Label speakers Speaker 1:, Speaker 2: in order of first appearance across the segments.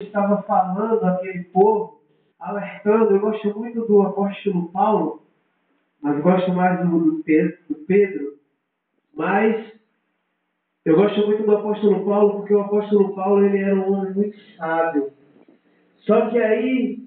Speaker 1: estava falando àquele povo, alertando. Eu gosto muito do apóstolo Paulo, mas gosto mais do Pedro. Mas eu gosto muito do apóstolo Paulo, porque o apóstolo Paulo ele era um homem muito sábio. Só que aí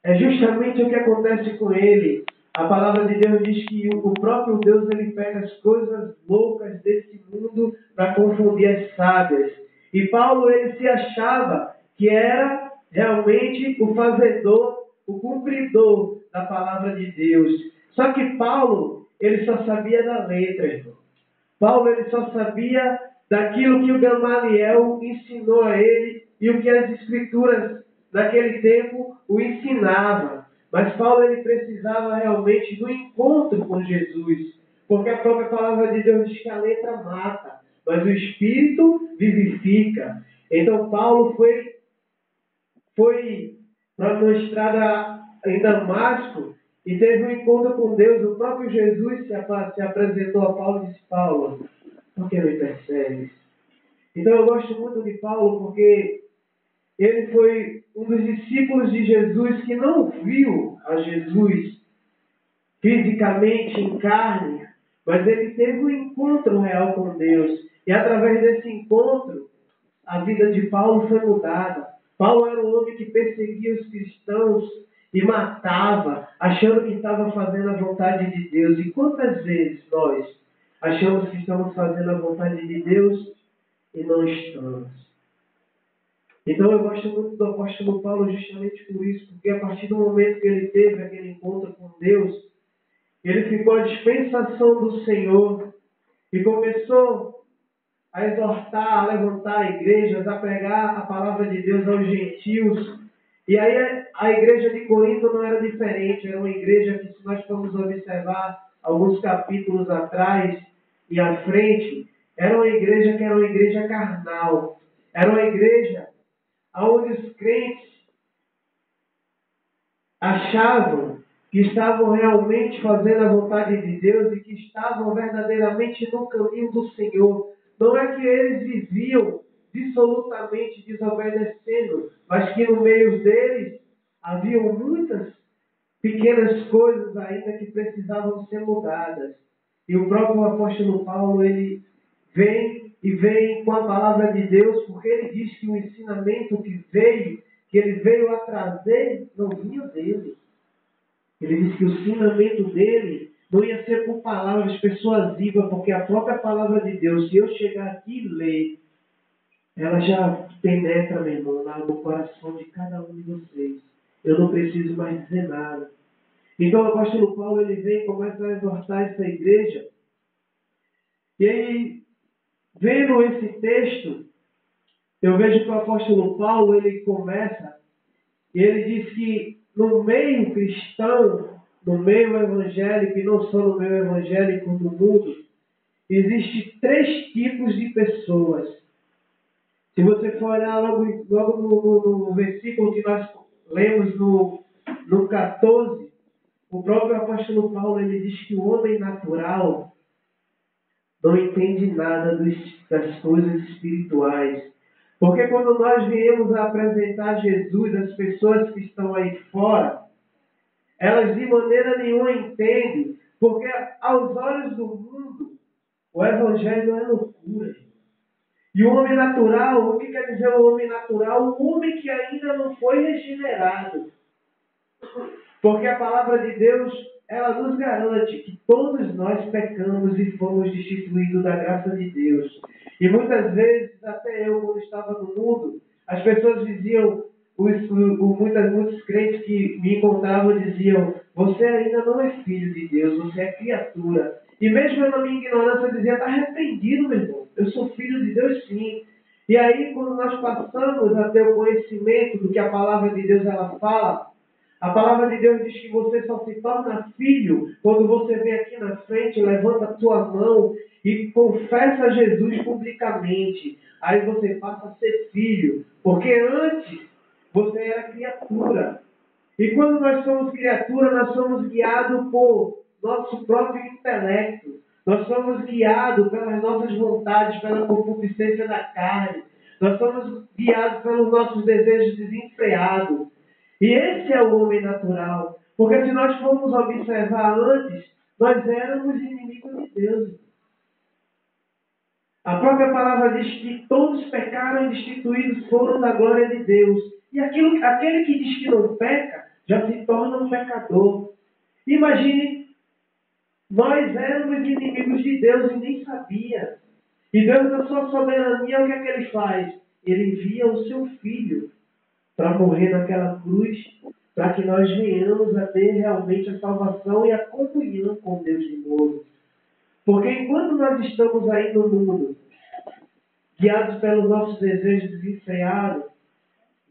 Speaker 1: é justamente o que acontece com ele. A palavra de Deus diz que o próprio Deus ele pega as coisas loucas desse mundo para confundir as sábias. E Paulo ele se achava que era realmente o fazedor, o cumpridor da palavra de Deus. Só que Paulo ele só sabia da letra, irmão. Paulo ele só sabia daquilo que o Gamaliel ensinou a ele e o que as escrituras naquele tempo o ensinava. Mas Paulo ele precisava realmente do encontro com Jesus, porque a própria palavra de Deus diz que a letra mata, mas o Espírito vivifica. Então Paulo foi para uma estrada em Damasco e teve um encontro com Deus. O próprio Jesus se apresentou a Paulo e disse: Paulo, por que me persegues? Então eu gosto muito de Paulo porque ele foi um dos discípulos de Jesus que não viu a Jesus fisicamente em carne, mas ele teve um encontro real com Deus. E através desse encontro, a vida de Paulo foi mudada. Paulo era um homem que perseguia os cristãos e matava, achando que estava fazendo a vontade de Deus. E quantas vezes nós achamos que estamos fazendo a vontade de Deus e não estamos? Então eu gosto muito do apóstolo Paulo justamente por isso, porque a partir do momento que ele teve aquele encontro com Deus, ele ficou à dispensação do Senhor e começou a exortar, a levantar igrejas, a pregar a palavra de Deus aos gentios. E aí a igreja de Corinto não era diferente, era uma igreja que, se nós formos observar alguns capítulos atrás e à frente, era uma igreja que era uma igreja carnal. Era uma igreja onde os crentes achavam que estavam realmente fazendo a vontade de Deus e que estavam verdadeiramente no caminho do Senhor. Não é que eles viviam dissolutamente desobedecendo, mas que no meio deles haviam muitas pequenas coisas ainda que precisavam ser mudadas. E o próprio apóstolo Paulo, ele vem com a palavra de Deus, porque ele diz que o ensinamento que ele veio a trazer, não vinha dele. Ele diz que o ensinamento dele não ia ser por palavras persuasivas, porque a própria palavra de Deus, se eu chegar aqui e ler, ela já penetra, meu irmão, no coração de cada um de vocês. Eu não preciso mais dizer nada. Então o apóstolo Paulo ele vem e começa a exortar essa igreja. E aí, vendo esse texto, eu vejo que o apóstolo Paulo ele começa e ele diz que no meio cristão, no meio evangélico, e não só no meio evangélico, no mundo, existem 3 tipos de pessoas. Se você for olhar logo no versículo que nós lemos no 14, o próprio apóstolo Paulo ele diz que o homem natural não entende nada das coisas espirituais. Porque quando nós viemos a apresentar Jesus às pessoas que estão aí fora, elas de maneira nenhuma entendem, porque aos olhos do mundo, o evangelho é loucura. E o homem natural, o que quer dizer o homem natural? O homem que ainda não foi regenerado. Porque a palavra de Deus, ela nos garante que todos nós pecamos e fomos destituídos da graça de Deus. E muitas vezes, até eu, quando estava no mundo, as pessoas diziam, muitos crentes que me encontravam diziam: você ainda não é filho de Deus, você é criatura. E mesmo eu, na minha ignorância, eu dizia: está arrependido, meu irmão, eu sou filho de Deus sim. E aí, quando nós passamos a ter o conhecimento do que a palavra de Deus ela fala, a palavra de Deus diz que você só se torna filho quando você vem aqui na frente, levanta a sua mão e confessa Jesus publicamente. Aí você passa a ser filho, porque antes você era criatura. E quando nós somos criatura, nós somos guiados por nosso próprio intelecto. Nós somos guiados pelas nossas vontades, pela concupiscência da carne. Nós somos guiados pelos nossos desejos desenfreados. E esse é o homem natural. Porque se nós formos observar antes, nós éramos inimigos de Deus. A própria palavra diz que todos pecaram e destituídos foram da glória de Deus. E aquele que diz que não peca, já se torna um pecador. Imagine, nós éramos inimigos de Deus e nem sabia. E Deus, na sua soberania, o que é que Ele faz? Ele envia o seu Filho para morrer naquela cruz, para que nós venhamos a ter realmente a salvação e a comunhão com Deus de novo. Porque enquanto nós estamos aí no mundo, guiados pelos nossos desejos desenfreados,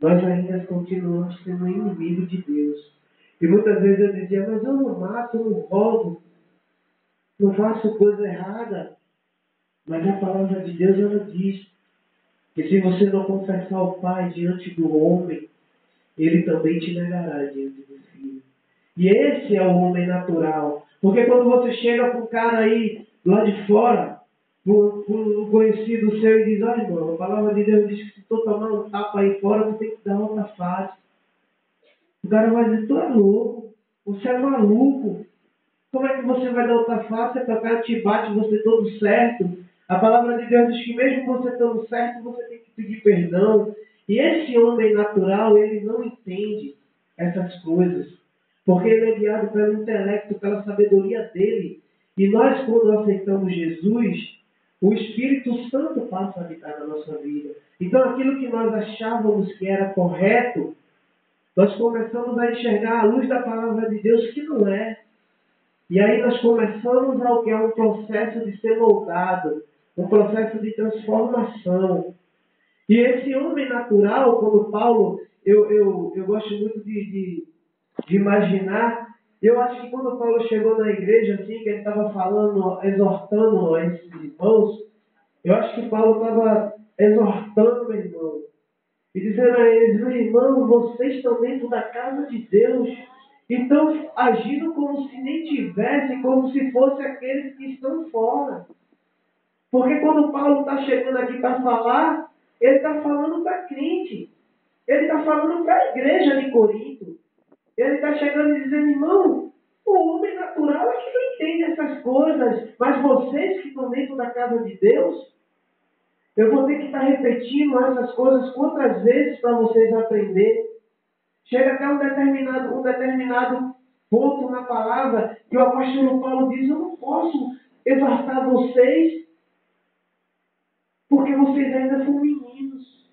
Speaker 1: nós ainda continuamos sendo inimigos de Deus. E muitas vezes eu dizia, mas eu não mato, eu não roubo, não faço coisa errada. Mas a palavra de Deus, ela diz que se você não confessar o Pai diante do homem, Ele também te negará diante do Filho. E esse é o homem natural. Porque quando você chega para um cara aí, lá de fora, para um conhecido seu e diz, olha irmão, a palavra de Deus diz que se tu tomar um tapa aí fora, tu tem que dar outra face. O cara vai dizer, tu é louco, você é maluco. Como é que você vai dar outra face para o cara te bate, você todo certo? A palavra de Deus diz que mesmo você estando certo, você tem que pedir perdão. E esse homem natural, ele não entende essas coisas. Porque ele é guiado pelo intelecto, pela sabedoria dele. E nós, quando aceitamos Jesus, o Espírito Santo passa a habitar na nossa vida. Então, aquilo que nós achávamos que era correto, nós começamos a enxergar a luz da palavra de Deus que não é. E aí nós começamos a um processo de ser moldado, um processo de transformação. E esse homem natural, como Paulo, eu gosto muito de imaginar, eu acho que quando Paulo chegou na igreja, assim, que ele estava falando, exortando a esses irmãos, eu acho que Paulo estava exortando o irmão, e dizendo a eles, meu irmão, vocês estão dentro da casa de Deus, então agindo como se nem tivessem, como se fossem aqueles que estão fora. Porque quando Paulo está chegando aqui para falar, ele está falando para crente. Ele está falando para a igreja de Corinto. Ele está chegando e dizendo, irmão, o homem natural é que não entende essas coisas. Mas vocês que estão dentro da casa de Deus, eu vou ter que estar repetindo essas coisas quantas vezes para vocês aprenderem. Chega até um determinado ponto na palavra que o apóstolo Paulo diz, eu não posso exortar vocês porque vocês ainda são meninos.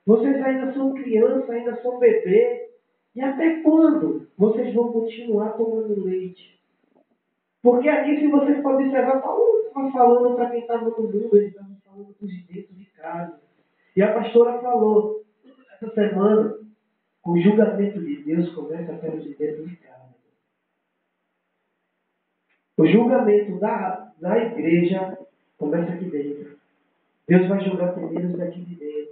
Speaker 1: Vocês ainda são crianças, ainda são bebê. E até quando vocês vão continuar tomando leite? Porque aqui, se vocês podem observar, Paulo não estava falando para quem estava no mundo, ele estava falando para os de dentro de casa. E a pastora falou, essa semana, o julgamento de Deus começa pelos de dentro de casa. O julgamento da igreja começa aqui dentro. Deus vai julgar primeiro os daqui de dentro.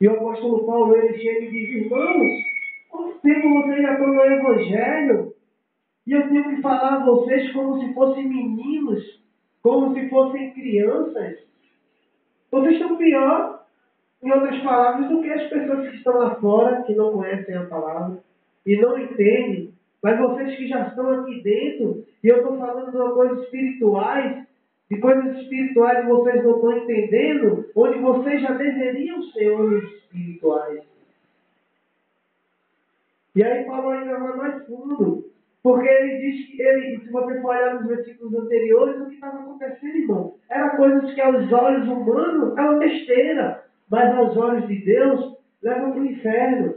Speaker 1: E o apóstolo Paulo, ele chega e diz, irmãos, quanto tempo vocês já estão no Evangelho? E eu tenho que falar a vocês como se fossem meninos, como se fossem crianças. Vocês estão pior, em outras palavras, do que as pessoas que estão lá fora, que não conhecem a palavra e não entendem. Mas vocês que já estão aqui dentro, e eu estou falando de coisas espirituais, de coisas espirituais que vocês não estão entendendo, onde vocês já deveriam ser homens espirituais. E aí Paulo ainda vai mais fundo, porque ele diz que, se você for olhar nos versículos anteriores, o que estava acontecendo, irmão? Era coisas que aos olhos humanos eram besteira, mas aos olhos de Deus levam para o inferno.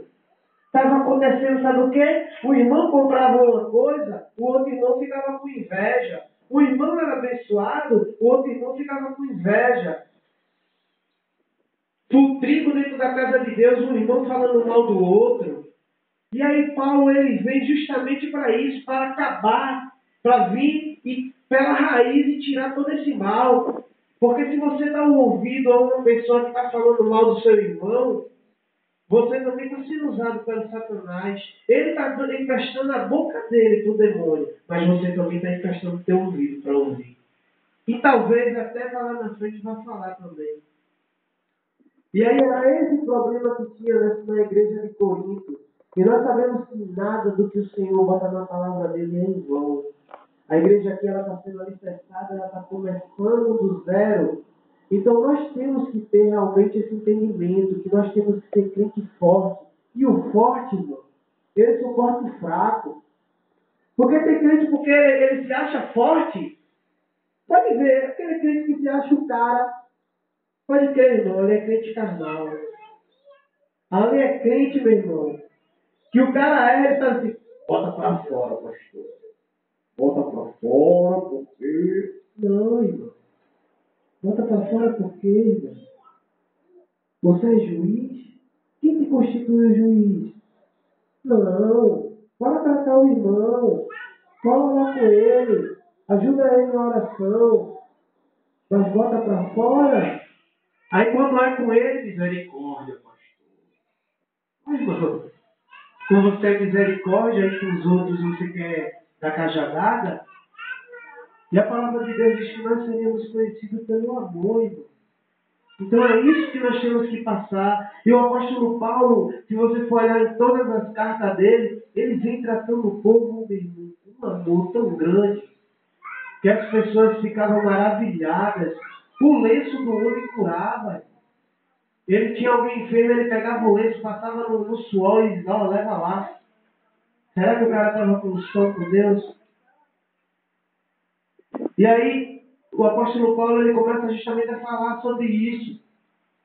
Speaker 1: Estava acontecendo, sabe o quê? O irmão comprava uma coisa, o outro irmão ficava com inveja. O irmão era abençoado, o outro irmão ficava com inveja. O trigo dentro da casa de Deus, um irmão falando mal do outro. E aí Paulo, ele vem justamente para isso, para acabar, para vir e pela raiz e tirar todo esse mal. Porque se você dá um ouvido a uma pessoa que está falando mal do seu irmão, você também está sendo usado pelo Satanás. Ele está emprestando a boca dele para o demônio, mas você também está emprestando o teu ouvido para ouvir. E talvez até lá na frente vá falar também. E aí era esse problema que tinha na igreja de Corinto. E nós sabemos que nada do que o Senhor bota na palavra dele é em vão. A igreja aqui ela está sendo alicerçada, ela está começando do zero. Então nós temos que ter realmente esse entendimento, que nós temos que ser crente forte. E o forte, irmão, ele suporta o fraco. Porque tem crente porque ele se acha forte. Pode ver, aquele crente que se acha o cara, pode crer, irmão, ele é crente carnal. Ali é crente, meu irmão, que o cara ele está assim, bota para fora, pastor. Bota para fora, porque... Não, irmão. Bota para fora por quê, irmão? Você é juiz? Quem te constitui o juiz? Não. Bora tratar o irmão. Fala lá com ele. Ajuda ele na oração. Mas bota para fora. Aí quando é com ele, misericórdia, pastor. Mas, irmão, com você é misericórdia e com os outros você quer dar cajadada? E a palavra de Deus diz que nós seríamos conhecidos pelo amor, irmão. Então é isso que nós temos que passar. E o apóstolo Paulo, se você for olhar em todas as cartas dele, ele vem tratando o povo com um amor tão grande, que as pessoas ficavam maravilhadas. O lenço do homem curava. Ele tinha alguém enfermo, ele pegava o lenço, passava no suor e dizia, ó, leva lá. Será que o cara estava com som com Deus? E aí, o apóstolo Paulo ele começa justamente a falar sobre isso,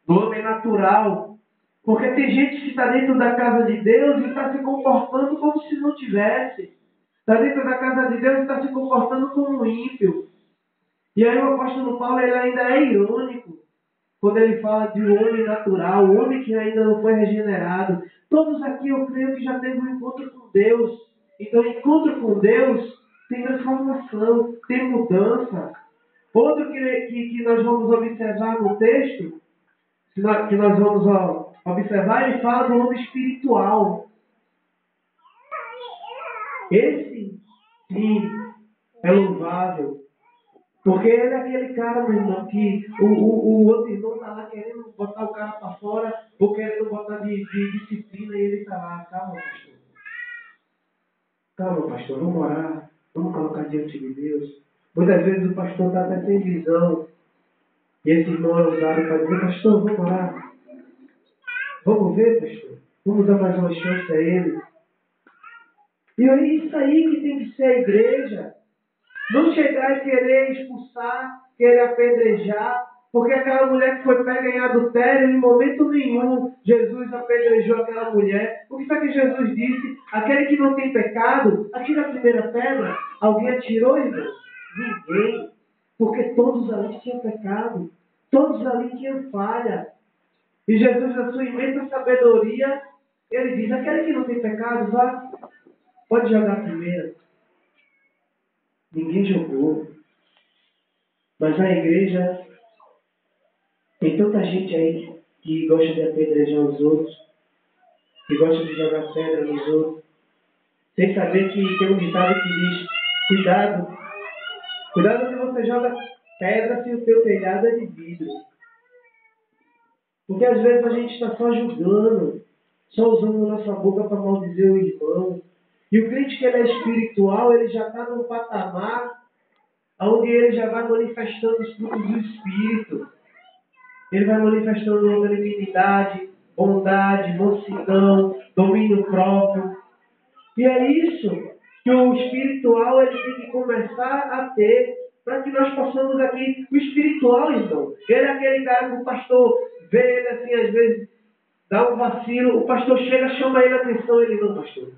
Speaker 1: do homem natural. Porque tem gente que está dentro da casa de Deus e está se comportando como se não tivesse. Está dentro da casa de Deus e está se comportando como um ímpio. E aí o apóstolo Paulo ele ainda é irônico quando ele fala de um homem natural, um homem que ainda não foi regenerado. Todos aqui eu creio que já teve um encontro com Deus. Então, encontro com Deus tem transformação, tem mudança. Outro que nós vamos observar no texto, que nós vamos observar, ele fala do homem espiritual. Esse, sim, é louvável. Porque ele é aquele cara, meu irmão, que o outro irmão está lá querendo botar o cara para fora, ou querendo botar de disciplina, e ele está lá, calma, pastor. Calma, pastor, vamos orar, vamos colocar diante de Deus. Muitas vezes o pastor está até sem visão, e esse irmão é usado para dizer, pastor, vamos orar. Vamos ver, pastor. Vamos dar mais uma chance a ele. E é isso aí que tem que ser a igreja. Não chegar e querer expulsar, querer apedrejar, porque aquela mulher que foi pega em adultério, em momento nenhum, Jesus apedrejou aquela mulher. O que foi que Jesus disse? Aquele que não tem pecado, atira a primeira pedra. Alguém atirou, irmão? Ninguém. Porque todos ali tinham pecado. Todos ali tinham falha. E Jesus, na sua imensa sabedoria, ele diz, aquele que não tem pecado, vá, pode jogar primeiro. Ninguém jogou. Mas a igreja, tem tanta gente aí que gosta de apedrejar os outros, que gosta de jogar pedra nos outros, sem saber que tem um ditado que diz, cuidado se você joga pedra se o teu telhado é de vidro. Porque às vezes a gente está só julgando, só usando a nossa boca para maldizer o irmão. E o crente que ele é espiritual, ele já está num patamar onde ele já vai manifestando os frutos do Espírito. Ele vai manifestando longanimidade, bondade, mansidão, domínio próprio. E é isso que o espiritual ele tem que começar a ter para que nós possamos aqui, o espiritual então. Ele é aquele cara que o pastor vê ele assim, às vezes, dá um vacilo, o pastor chega, chama ele a atenção, ele não, pastor.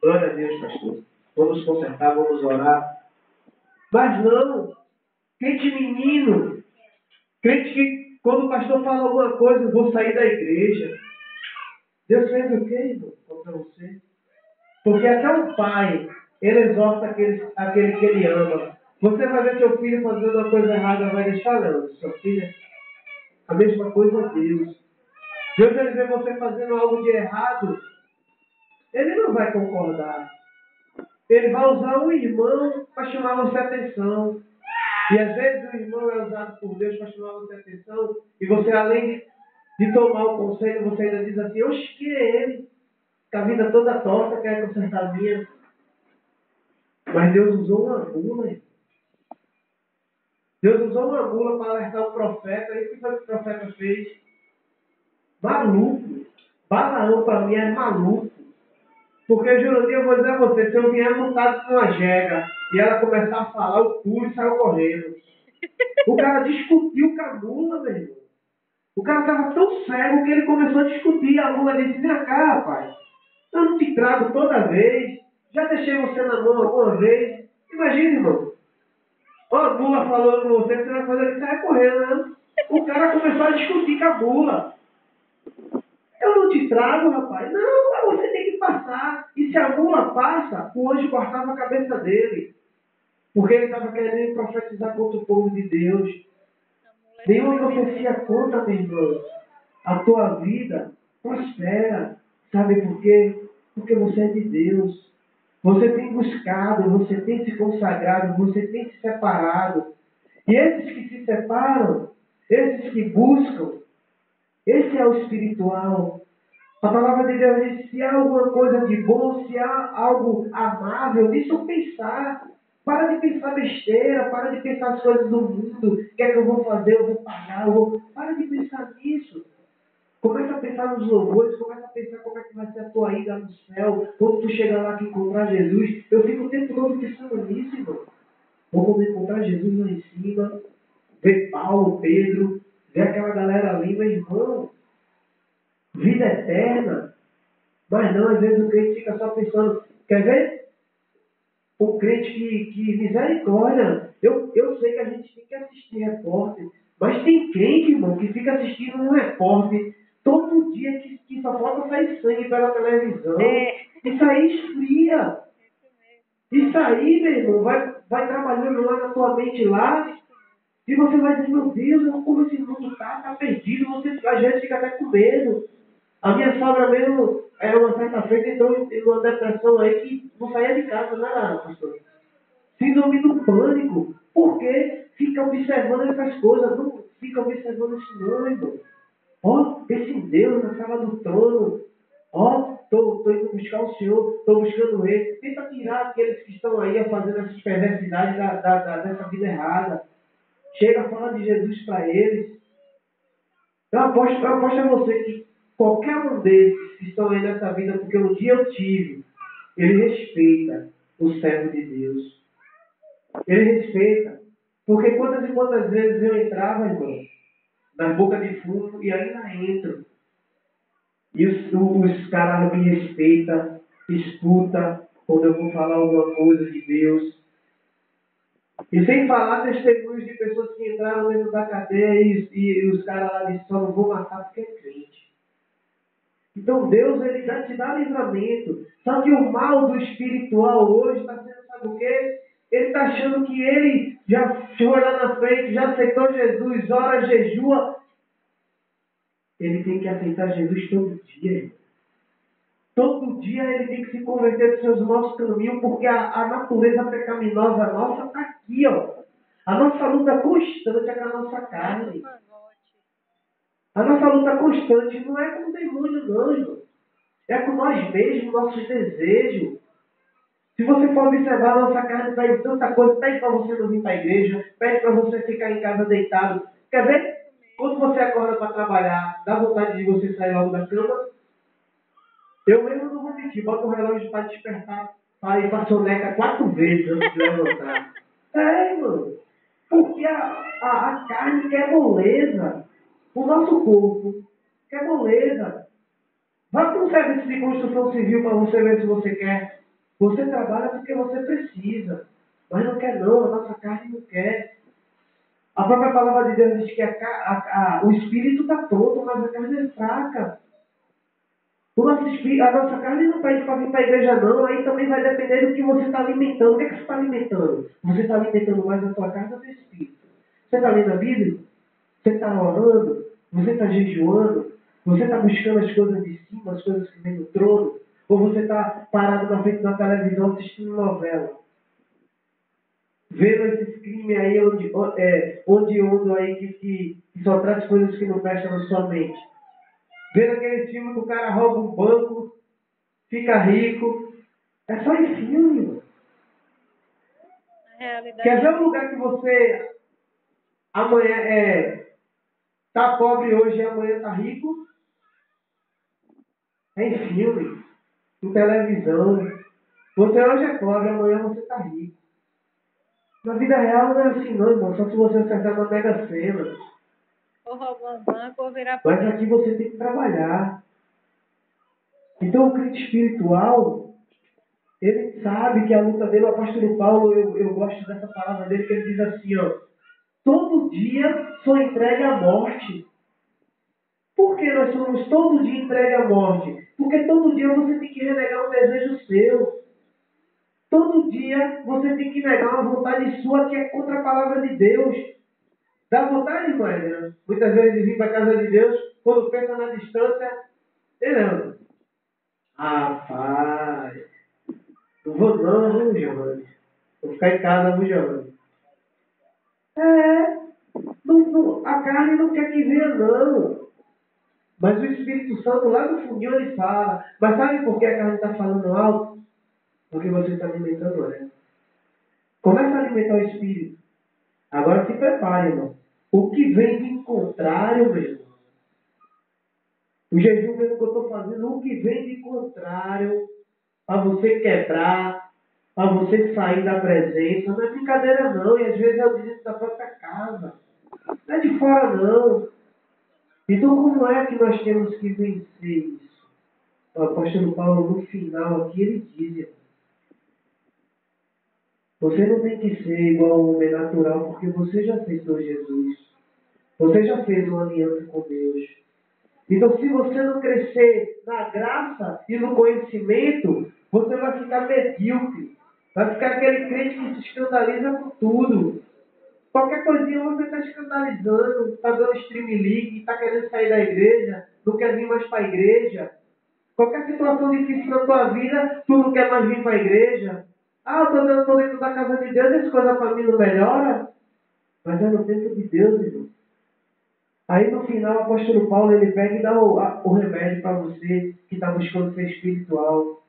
Speaker 1: Glória a Deus, pastor. Vamos consertar, vamos orar. Mas não, crente menino, crente que quando o pastor fala alguma coisa, eu vou sair da igreja. Deus fez o quê, irmão, contra você? Porque até o pai, ele exorta aquele que ele ama. Você vai ver seu filho fazendo uma coisa errada, vai deixar não. Sua filha, a mesma coisa é Deus. Deus vai ver você fazendo algo de errado, ele não vai concordar. Ele vai usar um irmão para chamar você a atenção. E às vezes o irmão é usado por Deus para chamar você a atenção. E você, além de tomar o conselho, você ainda diz assim, oxe, que é ele? Com a vida toda torta, quer consertar a minha. Mas Deus usou uma mula. Deus usou uma mula para alertar o profeta. E o que foi que o profeta fez? Maluco. Balaão para mim é maluco. Porque, Jurandir, eu vou dizer a você, se eu vier montado numa jega e ela começar a falar, eu pulo e saio correndo. O cara discutiu com a mula, meu irmão. O cara estava tão cego que ele começou a discutir. A mula disse, vem cá, rapaz. Eu não te trago toda vez. Já deixei você na mão alguma vez. Imagina, irmão. A mula falando com você, você vai fazer ele sair correndo, né? O cara começou a discutir com a mula. Eu não te trago, rapaz. Não, mas você tem que passar. E se a mula passa, o anjo cortava a cabeça dele. Porque ele estava querendo profetizar contra o povo de Deus. Nenhuma profecia contra, meu irmão. A tua vida prospera. Sabe por quê? Porque você é de Deus. Você tem buscado, você tem se consagrado, você tem se separado. E esses que se separam, esses que buscam, esse é o espiritual. A palavra de Deus diz, se há alguma coisa de bom, se há algo amável, nisso pensar. Para de pensar besteira, para de pensar as coisas do mundo. O que é que eu vou fazer? Eu vou pagar, eu vou... Para de pensar nisso. Começa a pensar nos louvores, começa a pensar como é que vai ser a tua ida no céu, quando tu chegar lá que encontrar Jesus. Eu fico o tempo todo pensando nisso, irmão. Vou poder encontrar Jesus lá em cima, ver Paulo, Pedro, ver aquela galera ali, meu irmão. Vida eterna. Mas não, às vezes o crente fica só pensando, quer ver? O crente que misericórdia. Eu sei que a gente tem que assistir repórter, mas tem crente, irmão, que fica assistindo um repórter todo dia que só falta sair sangue pela televisão. Isso aí esfria. Isso aí, meu irmão, vai trabalhando lá na tua mente lá, e você vai dizer, meu Deus, como esse mundo tá perdido, a gente fica até com medo. A minha sogra mesmo, uma certa feita, entrou em uma depressão aí que não saía de casa, né, pastor? Síndrome do pânico. Por quê? Fica observando essas coisas. Não fica observando isso não, irmão. Ó, esse Deus na sala do trono. Ó, estou indo buscar o Senhor, estou buscando Ele. Tenta tirar aqueles que estão aí fazendo essas perversidades dessa vida errada. Chega a falar de Jesus para eles. Eu aposto a você que qualquer um desses que estão aí nessa vida, porque um dia eu tive, ele respeita o servo de Deus. Ele respeita. Porque quantas e quantas vezes eu entrava, irmão, na boca de fumo e ainda entro. E os caras me respeitam, escutam quando eu vou falar alguma coisa de Deus. E sem falar testemunhos de pessoas que entraram dentro da cadeia e os caras lá disseram, só não vou matar porque é crente. Então Deus, ele te dá livramento. Só que o mal do espiritual hoje está sendo, sabe o quê? Ele está achando que ele já foi lá na frente, já aceitou Jesus, ora, jejua. Ele tem que aceitar Jesus todo dia. Todo dia ele tem que se converter dos seus maus caminhos, porque a natureza pecaminosa nossa está aqui, ó. A nossa luta constante é com a nossa carne. A nossa luta constante não é com o demônio, não, irmão. É com nós mesmos, nossos desejos. Se você for observar, a nossa carne pede tanta coisa, pede para você não vir para a igreja, pede para você ficar em casa deitado. Quer ver? Quando você acorda para trabalhar, dá vontade de você sair logo da cama? Eu mesmo não vou mentir, bota o relógio para despertar, para ir para a soneca 4 vezes antes de levantar. Mano. Porque a carne quer moleza. O nosso corpo quer moleza. Vá para um serviço de construção civil para você ver se você quer. Você trabalha porque você precisa. Mas não quer não, a nossa carne não quer. A própria palavra de Deus diz que o espírito está pronto, mas a carne é fraca. A nossa carne não pede para vir para a igreja não, aí também vai depender do que você está alimentando. O que é que você está alimentando? Você está alimentando mais a sua carne ou o seu espírito? Você está lendo a Bíblia? Você está orando? Você está jejuando? Você está buscando as coisas de cima, as coisas que vêm do trono? Ou você está parado na frente da televisão assistindo novela? Vendo esses crimes aí onde aí que só traz coisas que não prestam na sua mente? Vendo aquele filme que o cara rouba um banco, fica rico. É só em filme, irmão. Quer ver um lugar que você amanhã tá pobre hoje e amanhã tá rico? É em filme, em televisão. Você hoje é pobre, amanhã você tá rico. Na vida real não é assim não, irmão. Só se você acertar na Mega Sena.
Speaker 2: Ou roubar um banco ou virar
Speaker 1: Mas aqui você tem que trabalhar. Então o crente espiritual, ele sabe que a luta dele, o apóstolo Paulo, eu gosto dessa palavra dele, que ele diz assim, ó, todo dia sou entregue à morte. Por que nós somos todo dia entregue à morte? Porque todo dia você tem que renegar um desejo seu. Todo dia você tem que negar uma vontade sua que é contra a palavra de Deus. Dá vontade, irmã, né? Muitas vezes de vir para a casa de Deus, quando pensa na distância, não. Rapaz, não vou não, viu, Giovanni? Vou ficar em casa, viu, Giovanni? A carne não quer que venha, não. Mas o Espírito Santo lá no fundinho ele fala. Mas sabe por que a carne está falando alto? Porque você está alimentando ela. Começa a alimentar o Espírito. Agora se prepare, irmão. O que vem de contrário, meu irmão? O jejum mesmo que eu estou fazendo, o que vem de contrário, para você quebrar, para você sair da presença, não é brincadeira não. E às vezes é o dentro da própria casa. Não é de fora não. Então como é que nós temos que vencer isso? O apóstolo Paulo, no final aqui, ele diz: você não tem que ser igual ao homem natural, porque você já aceitou Jesus. Você já fez uma aliança com Deus. Então, se você não crescer na graça e no conhecimento, você vai ficar medíocre. Vai ficar aquele crente que se escandaliza com tudo. Qualquer coisinha você está escandalizando, está dando streaming, está querendo sair da igreja, não quer vir mais para a igreja. Qualquer situação difícil na tua vida, tu não quer mais vir para a igreja. Ah, eu estou dentro da casa de Deus, essa coisa para mim não melhora. Mas é no tempo de Deus, irmão. Aí no final o apóstolo Paulo ele pega e dá o remédio para você que está buscando ser espiritual.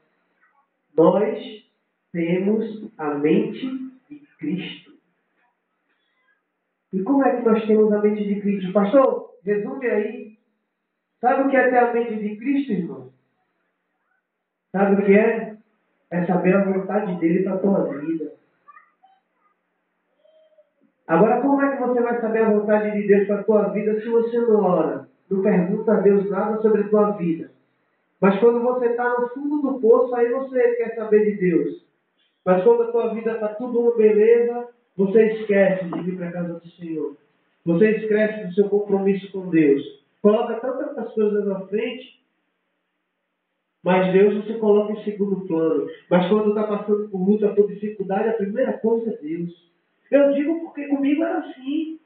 Speaker 1: Nós temos a mente de Cristo. E como é que nós temos a mente de Cristo? Pastor, resume aí. Sabe o que é ter a mente de Cristo, irmão? Sabe o que é? É saber a vontade dele para a tua vida. Agora, como é que você vai saber a vontade de Deus para a tua vida se você não ora? Não pergunta a Deus nada sobre a tua vida. Mas quando você está no fundo do poço, aí você quer saber de Deus. Mas quando a tua vida está tudo uma beleza, você esquece de vir para a casa do Senhor. Você esquece do seu compromisso com Deus. Coloca tantas coisas na frente, mas Deus você coloca em segundo plano. Mas quando está passando por luta, por dificuldade, a primeira coisa é Deus. Eu digo porque comigo era assim.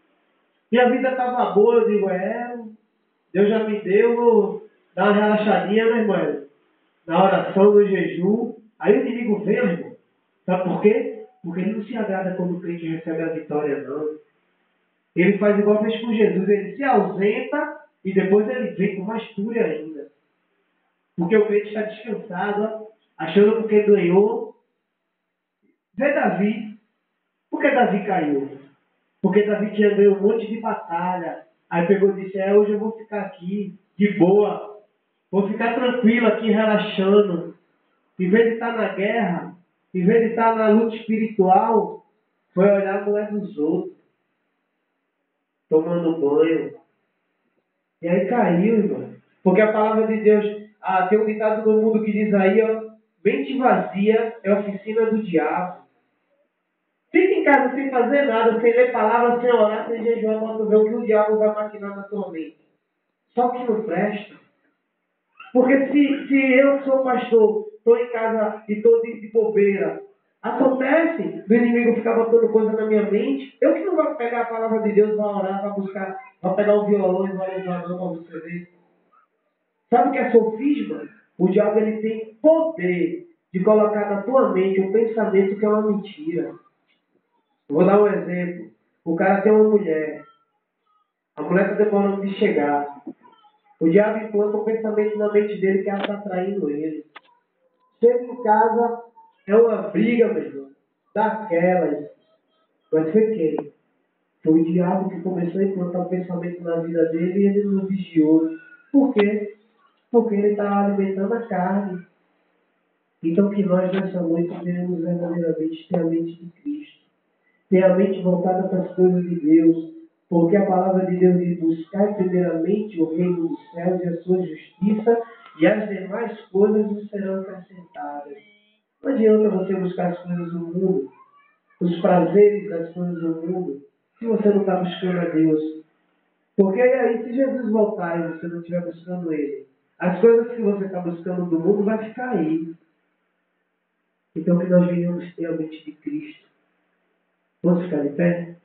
Speaker 1: Minha vida estava boa, eu digo, Deus já me deu, vou dar uma relaxadinha, né, irmão? Na oração, no jejum. Aí o inimigo vem, irmão. Sabe por quê? Porque ele não se agrada quando o crente recebe a vitória, não. Ele faz igual fez com Jesus. Ele se ausenta e depois ele vem com mais fúria ainda. Porque o crente está descansado, ó, achando porque ganhou. Vê Davi. Por que Davi caiu? Porque Davi tinha ganho um monte de batalha. Aí pegou e disse, hoje eu vou ficar aqui, de boa. Vou ficar tranquilo aqui, relaxando. Em vez de estar na guerra, em vez de estar na luta espiritual, foi olhar a mulher dos outros, tomando banho. E aí caiu, irmão. Porque a palavra de Deus, tem um ditado no mundo que diz aí, ó, mente vazia é oficina do diabo. Fica em casa sem fazer nada, sem ler palavra, sem orar, sem jejuar, para tu ver o que o diabo vai maquinar na tua mente. Só que não presta. Porque se eu que sou pastor, estou em casa e estou de bobeira, acontece do inimigo ficar botando coisa na minha mente, eu que não vou pegar a palavra de Deus, vou orar, vou buscar, vou pegar o violão e vou louvar não para você ver. Sabe o que é sofisma? O diabo ele tem poder de colocar na tua mente um pensamento que é uma mentira. Vou dar um exemplo. O cara tem uma mulher. A mulher está demorando de chegar. O diabo implanta um pensamento na mente dele que ela está traindo ele. Chega em casa, é uma briga, meu irmão. Daquelas. Mas foi quem? Foi o diabo que começou a implantar um pensamento na vida dele e ele não vigiou. Por quê? Porque ele estava alimentando a carne. Então que nós nessa noite tenhamos verdadeiramente ter a mente de Cristo. Ter a mente voltada para as coisas de Deus. Porque a palavra de Deus diz: buscar primeiramente o reino dos céus e a sua justiça, e as demais coisas nos serão acrescentadas. Não adianta você buscar as coisas do mundo, os prazeres das coisas do mundo, se você não está buscando a Deus. Porque aí, se Jesus voltar e você não estiver buscando Ele, as coisas que você está buscando do mundo vai ficar aí. Então que nós venhamos ter a mente de Cristo. Vamos ficar de pé?